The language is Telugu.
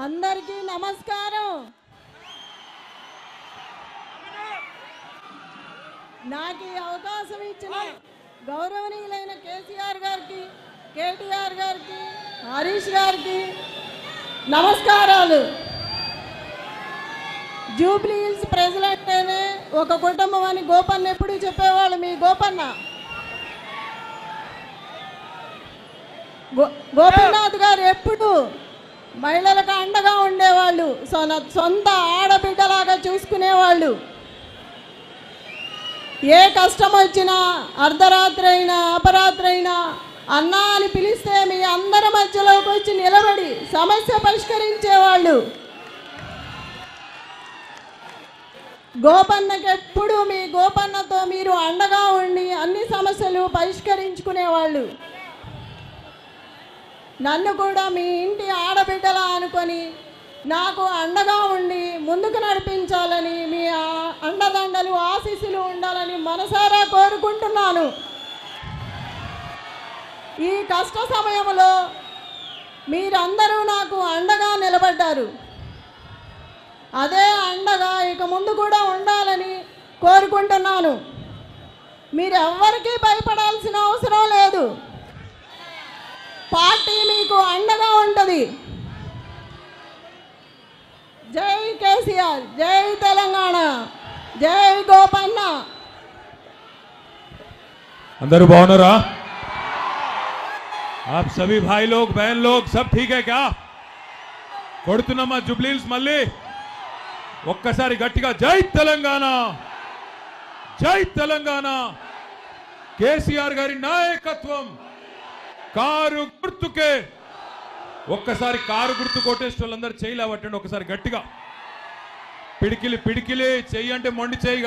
అందరికీ నమస్కారం। నాకు ఈ అవకాశం ఇచ్చిన గౌరవనీయులైన కేసీఆర్ గారికి, కేటీఆర్ గారికి, హరీష్ గారికి నమస్కారాలు। జూబ్లీ హిల్స్ ప్రజలంటేనే ఒక కుటుంబం అని గోపన్న ఎప్పుడు చెప్పేవాళ్ళు। మీ గోపన్న గోపీనాథ్ గారు ఎప్పుడు మహిళలకు అండగా ఉండేవాళ్ళు, సొంత ఆడబిడ్డలాగా చూసుకునేవాళ్ళు। ఏ కష్టం వచ్చినా అర్ధరాత్రి అయినా అపరాత్రి అయినా అన్నా అని పిలిస్తే మీ అందరి మధ్యలోకి వచ్చి నిలబడి సమస్య పరిష్కరించేవాళ్ళు। గోపన్నకి ఎప్పుడు మీ గోపన్నతో మీరు అండగా ఉండి అన్ని సమస్యలు పరిష్కరించుకునేవాళ్ళు। నన్ను కూడా మీ ఇంటి ఆడబిడ్డలా అనుకొని నాకు అండగా ఉండి ముందుకు నడిపించాలని, మీ అండదండలు ఆశీస్సులు ఉండాలని మనసారా కోరుకుంటున్నాను। ఈ కష్ట సమయంలో మీరందరూ నాకు అండగా నిలబడ్డారు। అదే అండగా ఇక ముందు కూడా ఉండాలని కోరుకుంటున్నాను। మీరు ఎవ్వరికీ భయపడాల్సిన అవసరం లేదు। పార్టీ మీకు అండగా ఉంటుంది। జై కేసీఆర్, జై తెలంగాణ, జై గోపన్న। अंदर बावनरा आप सभी भाई लोग बहन लोग सब ठीक है क्या? కొడుతున్నమ్మా జూబ్లీ హిల్స్ మళ్ళీ ఒక్కసారి గట్టిగా జై తెలంగాణ, జై తెలంగాణ, కేసీఆర్ గారి నాయకత్వం, కారు గుర్తుకే। ఒక్కసారి కారు గుర్తు కొట్టేసిన వాళ్ళందరూ చేయలేవట్టండి, ఒకసారి గట్టిగా పిడికిలి పిడికిలి చెయ్యి అంటే మొండి చెయ్యి కాదు।